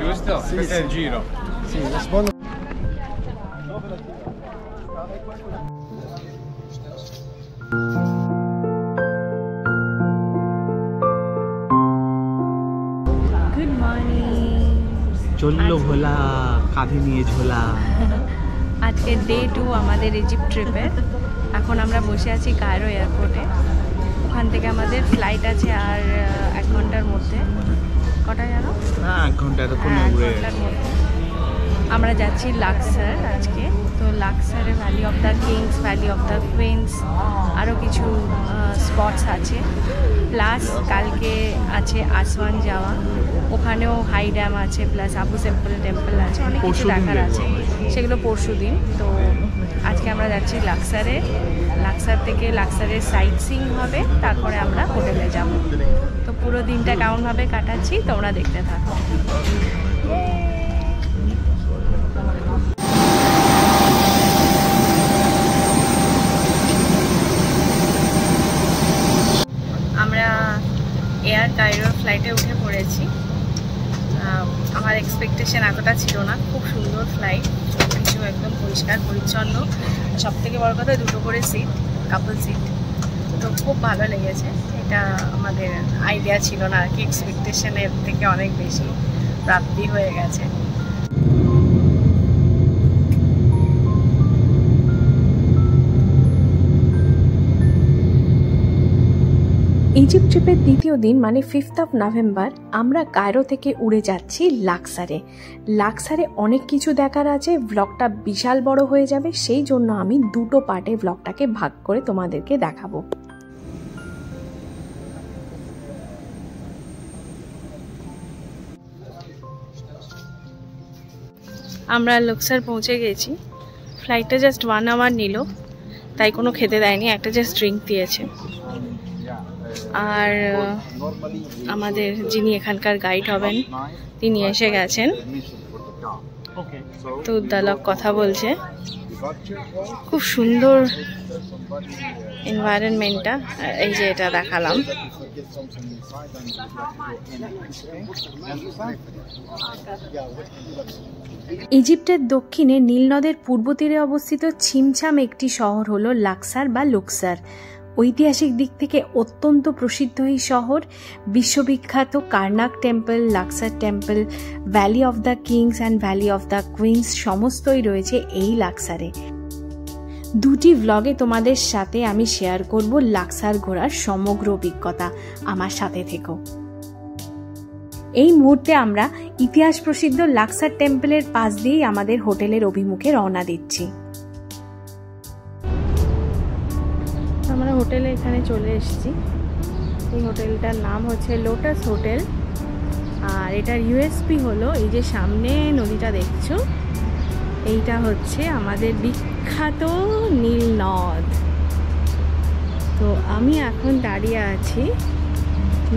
Giusto? Sì, Questo è il giro. Sì, lo sfondo. Good morning. চললো ভোলা কাঁধে নিয়ে ঝোলা। আজকে ডে 2 আমাদের ইজিপ্ট ট্রিপের। এখন আমরা বসে আছি কায়রো এয়ারপোর্টে। ওখান থেকে আমাদের ফ্লাইট আছে আর 1 ঘন্টার মধ্যে। কটা জানো? হ্যাঁ 1 ঘন্টা তো কোনো উড়ে। আমরা যাচ্ছি লাক্সার আজকে। তো লাক্সারে Valley of the Kings, Valley of the Queens, আরও কিছু স্পটস আছে। প্লাস কালকে আছে আসওয়ান যাওয়া, ওখানেও হাই ড্যাম আছে, প্লাস আবু সিম্পল টেম্পল আছে, অনেক কিছু দেখার আছে, সেগুলো পরশু দিন। তো আজকে আমরা যাচ্ছি লাক্সারে। লাক্সার থেকে লাক্সারের সাইট সিইং হবে, তারপরে আমরা হোটেলে যাব। তো পুরো দিনটা কেমনভাবে কাটাচ্ছি তোমরা দেখতে থাকো। আমরা এয়ার কায়রোর ফ্লাইটে উঠে পড়েছি। আমার এক্সপেকটেশন এতটা ছিল না। খুব সুন্দর ফ্লাইট, সব কিছু একদম পরিষ্কার পরিচ্ছন্ন। সব থেকে বড় কথা 2টো করে সিট, কাপল সিট। তো খুব ভালো লেগেছে। এটা আমাদের আইডিয়া ছিল না আর কি, এক্সপেকটেশনের থেকে অনেক বেশি প্রাপ্তি হয়ে গেছে। ইজিপ্ট ট্রিপের দ্বিতীয় দিন মানে 5th of November আমরা কায়রো থেকে উড়ে যাচ্ছি লাক্সারে। লাক্সারে অনেক কিছু দেখার আছে, ব্লগটা বিশাল বড় হয়ে যাবে, সেই জন্য আমি 2টো পার্টে ব্লগটাকে ভাগ করে তোমাদেরকে দেখাবো। আমরা লাক্সার পৌঁছে গেছি। ফ্লাইটটা জাস্ট 1 আওয়ার নিল, তাই কোনো খেতে দেয়নি, একটা জাস্ট ড্রিঙ্ক দিয়েছে। আর আমাদের যিনি এখানকার গাইড হবেন তিনি এসে গেছেন। তো উদ্দালক কথা বলছে। খুব সুন্দর এনভায়রনমেন্টটা। এই যে এটা দেখালাম। ইজিপ্টের দক্ষিণে নীল নদের পূর্ব তীরে অবস্থিত ছিমছাম একটি শহর হলো লাক্সার বা লুক্সার। ঐতিহাসিক দিক থেকে অত্যন্ত প্রসিদ্ধ এই শহর। বিশ্ববিখ্যাত Karnak temple, Luxor temple, Valley of the Kings and Valley of the Queens সমস্তই রয়েছে এই লাক্সারে। 2টি ভ্লগে তোমাদের সাথে আমি শেয়ার করব লাক্সার ঘোরার সমগ্র অভিজ্ঞতা। আমার সাথে থেকো। এই মুহূর্তে আমরা ইতিহাস প্রসিদ্ধ লাক্সার টেম্পলের পাশ দিয়েই আমাদের হোটেলের অভিমুখে রওনা দিচ্ছি। আমরা হোটেলে এখানে চলে এসেছি। এই হোটেলটার নাম হচ্ছে লোটাস হোটেল। আর এটার ইউএসপি হলো এই যে সামনে নদীটা দেখছো, এইটা হচ্ছে আমাদের বিখ্যাত নীল নদ। তো আমি এখন দাঁড়িয়ে আছি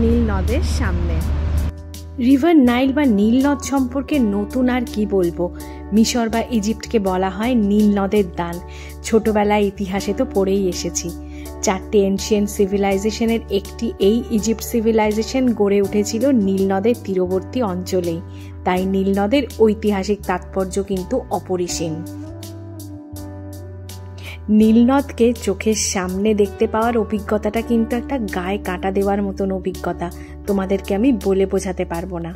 নীল নদের সামনে। রিভার নাইল বা নীল নদ সম্পর্কে নতুন আর কি বলবো। মিশর বা ইজিপ্টকে বলা হয় নীল নদের দান। ছোটবেলায় ইতিহাসে তো পড়েই এসেছি। 4টে এনশিয়েন্ট সিভিলাইজেশনের একটি এই ইজিপ্ট সিভিলাইজেশন গড়ে উঠেছিল নীল নদের তীরবর্তী অঞ্চলেই। তাই নীল নদের ঐতিহাসিক তাৎপর্য কিন্তু অপরিসীম। নীলনদকে চোখের সামনে দেখতে পাওয়ার অভিজ্ঞতাটা কিন্তু একটা গায়ে কাঁটা দেওয়ার মতন অভিজ্ঞতা, তোমাদেরকে আমি বলে বোঝাতে পারবো না।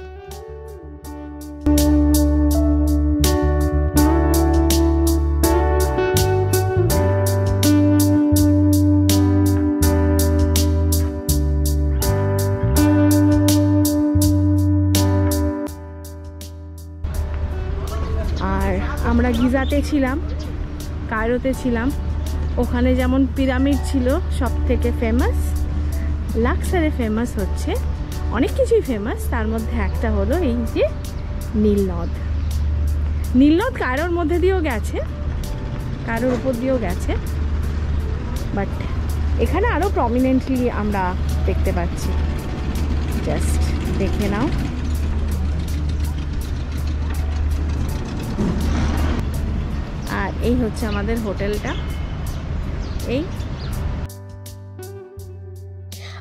আর আমরা গিজাতে ছিলাম, কায়রোতে ছিলাম। ওখানে যেমন পিরামিড ছিল সব থেকে ফেমাস, লাক্সারে ফেমাস হচ্ছে অনেক কিছুই ফেমাস। তার মধ্যে একটা হলো এই যে নীলনদ। নীলনদ কায়রোর মধ্যে দিয়েও গেছে, কায়রোর উপর দিয়েও গেছে, বাট এখানে আরও প্রমিনেন্টলি আমরা দেখতে পাচ্ছি। জাস্ট দেখে নাও। আর এই হচ্ছে আমাদের হোটেলটা। এই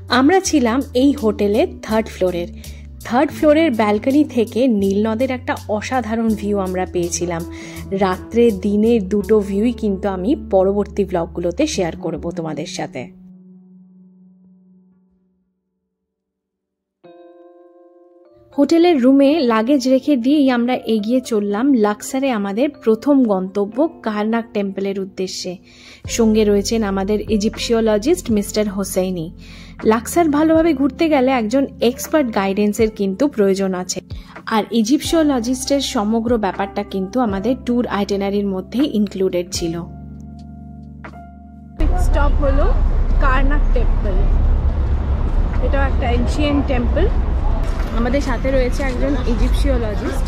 আমরা ছিলাম এই হোটেলের থার্ড ফ্লোরের ব্যালকনি থেকে নীলনদের একটা অসাধারণ ভিউ আমরা পেয়েছিলাম। রাত্রে দিনের দুটো ভিউই কিন্তু আমি পরবর্তী ব্লগগুলোতে শেয়ার করব তোমাদের সাথে। হোটেলের রুমে লাগেজ রেখে দিয়েই আমরা এগিয়ে চললাম লাক্সারে আমাদের প্রথম গন্তব্য কারনাক টেম্পলের উদ্দেশ্যে। সঙ্গে রয়েছেন আমাদের ইজিপশিওলজিস্ট মিস্টার হোসেইনি। লাক্সার ভালোভাবে ঘুরতে গেলে একজন এক্সপার্ট গাইডেন্সের কিন্তু প্রয়োজন আছে, আর ইজিপশিওলজিস্টের সমগ্র ব্যাপারটা কিন্তু আমাদের ট্যুর আইটেনারির মধ্যেই ইনক্লুডেড ছিল। স্টপ হলো কারনাক টেম্পল। এটা একটা এনশিয়েন্ট টেম্পল। আমাদের সাথে রয়েছে একজন ইজিপশিওলজিস্ট,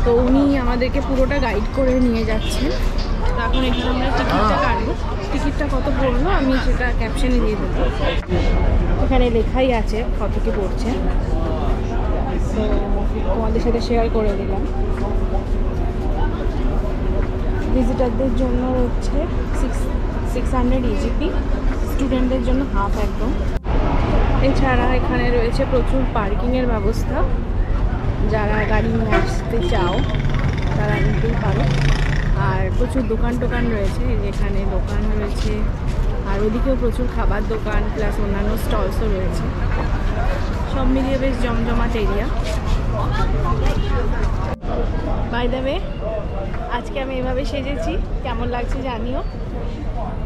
তো উনি আমাদেরকে পুরোটা গাইড করে নিয়ে যাচ্ছেন। তো এখন এখানে আমরা টিকিটটা কাটবো। টিকিটটা কত পড়লো আমি সেটা ক্যাপশনে দিয়ে দেবো, এখানে লেখাই আছে কত কি পড়ছে, তো তোমাদের সাথে শেয়ার করে দিলাম। ভিজিটারদের জন্য হচ্ছে 600 ইজিপি, স্টুডেন্টদের জন্য হাফ একদম। এছাড়া এখানে রয়েছে প্রচুর পার্কিংয়ের ব্যবস্থা, যারা গাড়ি নিয়ে আসতে চাও তারা নিতেই পারো। আর প্রচুর দোকান টোকান রয়েছে, যেখানে দোকান রয়েছে, আর ওদিকেও প্রচুর খাবার দোকান প্লাস অন্যান্য স্টলসও রয়েছে। সব মিলিয়ে বেশ জমজমাট এরিয়া। বাই দ্য ওয়ে, আজকে আমি এভাবে সেজেছি, কেমন লাগছে জানিও।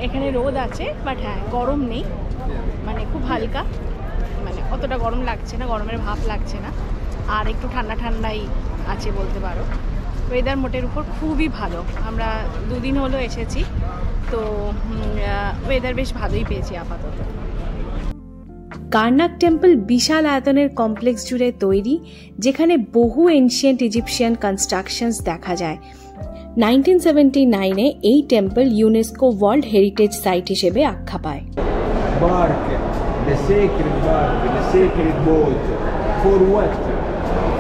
এখানে রোদ আছে, বাট হ্যাঁ গরম নেই, মানে খুব হালকা, মানে অতটা গরম লাগছে না, গরমের ভাব লাগছে না, আর একটু ঠান্ডা ঠান্ডাই আছে বলতে পারো। ওয়েদার মোটের উপর খুবই ভালো। আমরা 2 দিন হলো এসেছি, তো ওয়েদার বেশ ভালোই পেয়েছি আপাতত। কারনাক টেম্পল বিশাল আয়তনের কমপ্লেক্স জুড়ে তৈরি, যেখানে বহু এনশিয়েন্ট ইজিপশিয়ান কনস্ট্রাকশনস দেখা যায়। 1979-এ এই temple UNESCO world heritage site হিসেবে আখ্যা পায়। The sacred bark, the sacred boat, for what?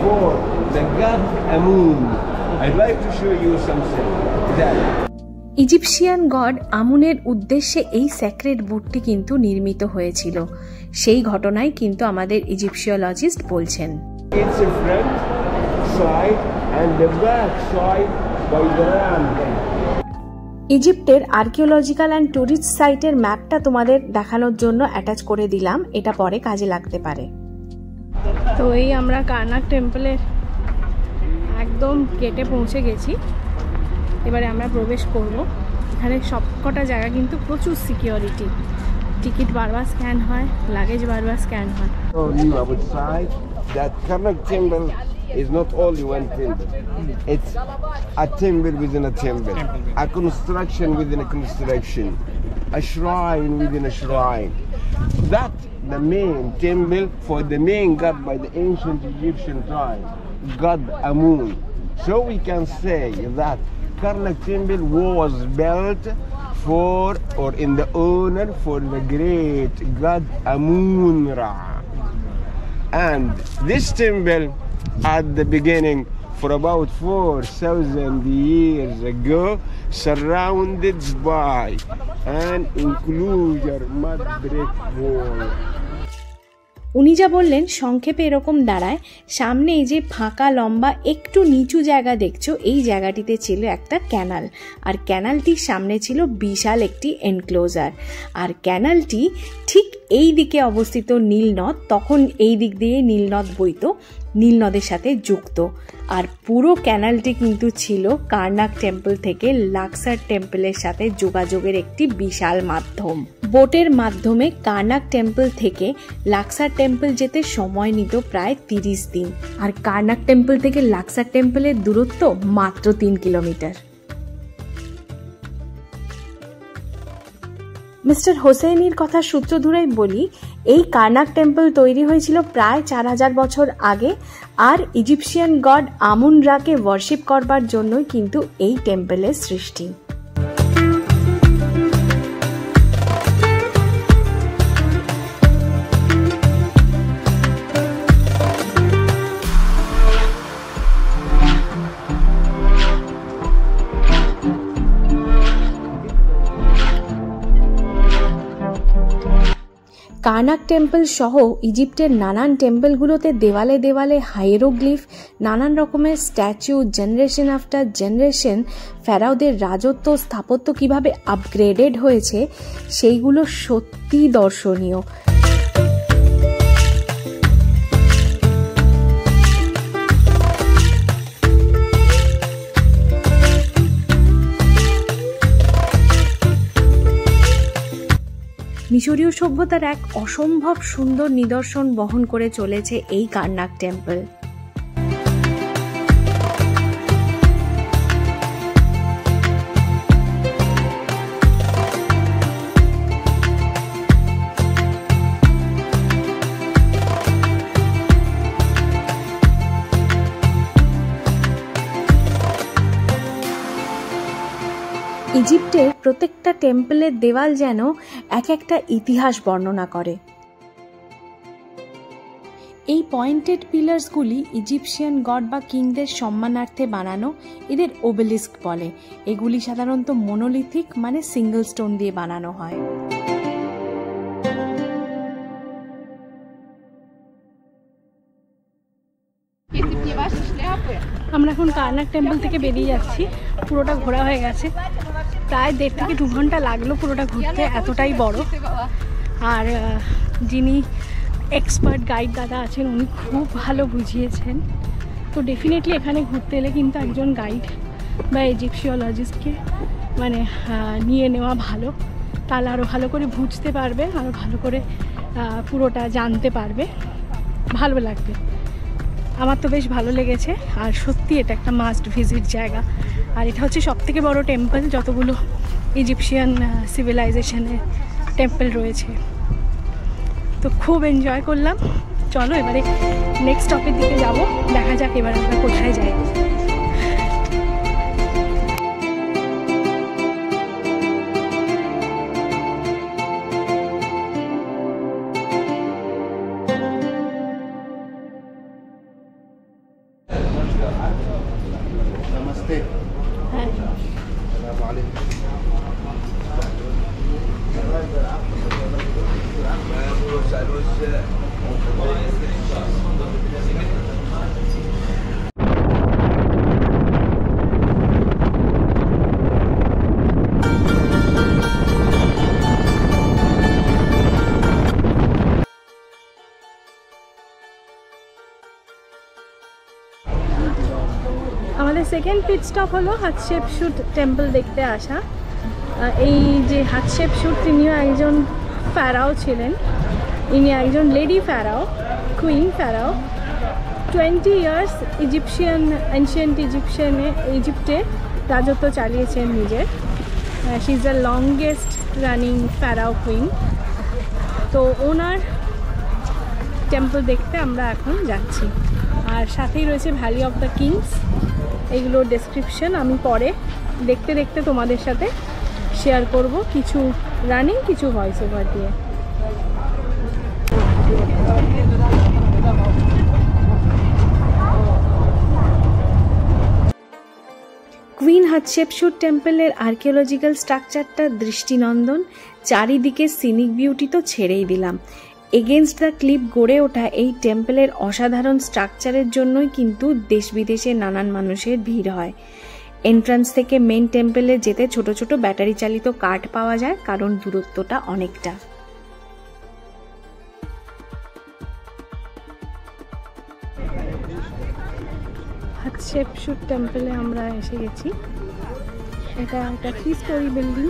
For the god Amun. I'd like to show you something. That Egyptian god আমুনের উদ্দেশ্যে এই স্যাক্রেড বোটটি কিন্তু নির্মিত হয়েছিল, সেই ঘটনাই কিন্তু আমাদের ইজিপশিওলজিস্ট বলছেন। it's a front side and the back side by the ram. ইজিপ্টের আর্কিওলজিক্যাল অ্যান্ড ট্যুরিস্ট সাইটের ম্যাপটা তোমাদের দেখানোর জন্য অ্যাটাচ করে দিলাম, এটা পরে কাজে লাগতে পারে। তো এই আমরা কারনাক টেম্পলের একদম গেটে পৌঁছে গেছি, এবারে আমরা প্রবেশ করব। এখানে সবকটা জায়গা কিন্তু প্রচুর সিকিউরিটি, টিকিট বারবার স্ক্যান হয়, লাগেজ বারবার স্ক্যান হয়। You outside that Karnak temple is not only one temple. It's a temple within a temple, a construction within a construction, a shrine within a shrine. That the main temple for the main god by the ancient Egyptian time, God Amun. So we can say that Karnak temple was built for or in the honor for the great god Amun-Ra. And this temple at the beginning for about 4,000 years ago surrounded by an enclosure mud brick wall. উনি যা বললেন সংক্ষেপে এরকম দাঁড়ায়, সামনে এই যে ফাঁকা লম্বা একটু নিচু জায়গা দেখছো, এই জায়গাটিতে ছিল একটা ক্যানাল, আর ক্যানালটির সামনে ছিল বিশাল একটি এনক্লোজার, আর ক্যানালটি ঠিক এই দিকে অবস্থিত নীলনদ, তখন এই দিক দিয়ে নীলনদ বইতো, নীলনদের সাথে যুক্ত। আর পুরো ক্যানালটি কিন্তু ছিল কারনাক টেম্পল থেকে লাক্সার টেম্পলের সাথে যোগাযোগের একটি বিশাল মাধ্যম। বোটের মাধ্যমে কারনাক টেম্পল থেকে লাক্সার টেম্পল যেতে সময় নিত প্রায় 30 দিন, আর কারনাক টেম্পল থেকে লাক্সার টেম্পলের দূরত্ব মাত্র 3 কিলোমিটার। মিস্টার হোসেইনির কথা সূত্র ধরেই বলি, এই কারনাক টেম্পল তৈরি হয়েছিল প্রায় 4000 বছর আগে, আর ইজিপশিয়ান গড আমুন-রাকে ওয়ার্শিপ করবার জন্যই কিন্তু এই টেম্পলের সৃষ্টি। কার্নাক টেম্পল সহ ইজিপ্টের নানান টেম্পলগুলোতে দেওয়ালে দেওয়ালে হাইরোগ্লিফ, নানান রকমের স্ট্যাচু, জেনারেশন আফটার জেনারেশন ফেরাওদের রাজত্ব স্থাপত্য কিভাবে আপগ্রেডেড হয়েছে সেইগুলো সত্যিই দর্শনীয়। মিশরীয় সভ্যতার এক অসম্ভব সুন্দর নিদর্শন বহন করে চলেছে এই কার্নাক টেম্পল। ইজিপ্টের প্রত্যেকটা টেম্পলের দেওয়াল যেন এক একটা ইতিহাস বর্ণনা করে। এই পয়েন্টেড পিলার্সগুলি ইজিপশিয়ান গড বা কিংদের সম্মানার্থে বানানো, এদের ওবেলিস্ক বলে। এগুলি সাধারণত মনোলিথিক মানে সিঙ্গেল স্টোন দিয়ে বানানো হয়। আমরা এখন কার্নাক টেম্পল থেকে বেরিয়ে যাচ্ছি। পুরোটা ঘোরা হয়ে গেছে, প্রায় 1.5 থেকে 2 ঘন্টা লাগলো পুরোটা ঘুরতে, এতটাই বড়। আর যিনি এক্সপার্ট গাইড দাদা আছেন উনি খুব ভালো বুঝিয়েছেন। তো ডেফিনেটলি এখানে ঘুরতে এলে কিন্তু একজন গাইড বা ইজিপশিওলজিস্টকে মানে নিয়ে নেওয়া ভালো, তাহলে আরও ভালো করে বুঝতে পারবে, আরও ভালো করে পুরোটা জানতে পারবে, ভালো লাগবে। আমার তো বেশ ভালো লেগেছে, আর সত্যি এটা একটা মাস্ট ভিজিট জায়গা। আর এটা হচ্ছে সবথেকে বড় টেম্পল যতগুলো ইজিপশিয়ান সিভিলাইজেশনের টেম্পল রয়েছে। তো খুব এনজয় করলাম। চলো এবারে নেক্সট স্টপের দিকে যাব, দেখা যাক এবার আমরা কোথায় যাই। আমাদের সেকেন্ড পিট স্টপ হলো হাতশেপসুট টেম্পল দেখতে আসা। এই যে হাতশেপসুট তিনিও একজন ফ্যারাও ছিলেন। ইনি একজন lady pharaoh, queen pharaoh. 20 years ancient ইজিপ্টে রাজত্ব চালিয়েছেন নিজের। She is the longest running pharaoh queen. তো ওনার টেম্পল দেখতে আমরা এখন যাচ্ছি। আর সাথেই রয়েছে ভ্যালি অফ দ্য কিংস। এগুলোর ডেসক্রিপশন আমি পরে দেখতে দেখতে তোমাদের সাথে শেয়ার করব, কিছু রানিং কিছু ভয়েস ওভার দিয়ে। কুইন হাতশেপসুট টেম্পলের আর্কিওলজিক্যাল স্ট্রাকচারটা দৃষ্টিনন্দন। চারিদিকে সিনিক বিউটি তো ছেড়েই দিলাম। এগেনস্ট দ্য ক্লিফ গড়ে ওঠা এই টেম্পলের অসাধারণ স্ট্রাকচারের জন্যই কিন্তু দেশ বিদেশে নানান মানুষের ভিড় হয়। এন্ট্রান্স থেকে মেন টেম্পলে যেতে ছোট ছোট ব্যাটারি চালিত কার্ট পাওয়া যায়, কারণ দূরত্বটা অনেকটা। হাতশেপসুট টেম্পলে আমরা এসে গেছি। এটা একটা 3 স্টোরি বিল্ডিং,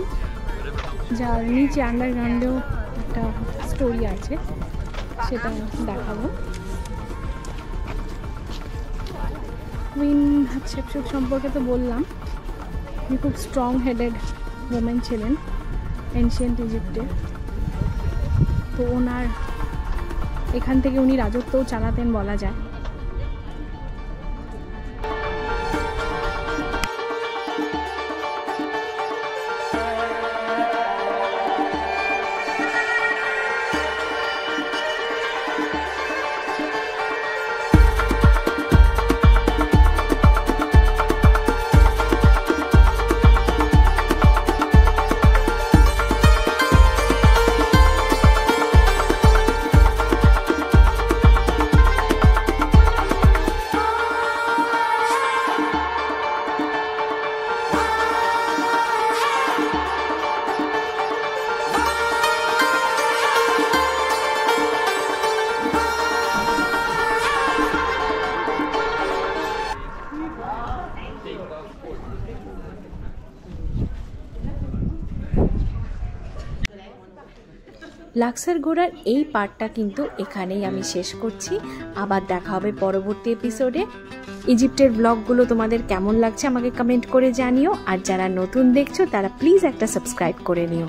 যার নিচে আন্ডারগ্রাউন্ডেও একটা স্টোরি আছে, সেটা দেখাবো। কুইন হাতশেপসুট সম্পর্কে তো বললাম, উনি খুব স্ট্রং হেডেড ওমেন ছিলেন এনশিয়েন্ট ইজিপ্টে। তো ওনার এখান থেকে উনি রাজত্বও চালাতেন বলা যায়। লাক্সার ঘোরার এই পার্টটা কিন্তু এখানেই আমি শেষ করছি। আবার দেখা হবে পরবর্তী এপিসোডে। ইজিপ্টের ব্লগগুলো তোমাদের কেমন লাগছে আমাকে কমেন্ট করে জানিও, আর যারা নতুন দেখছো তারা প্লিজ একটা সাবস্ক্রাইব করে নিও।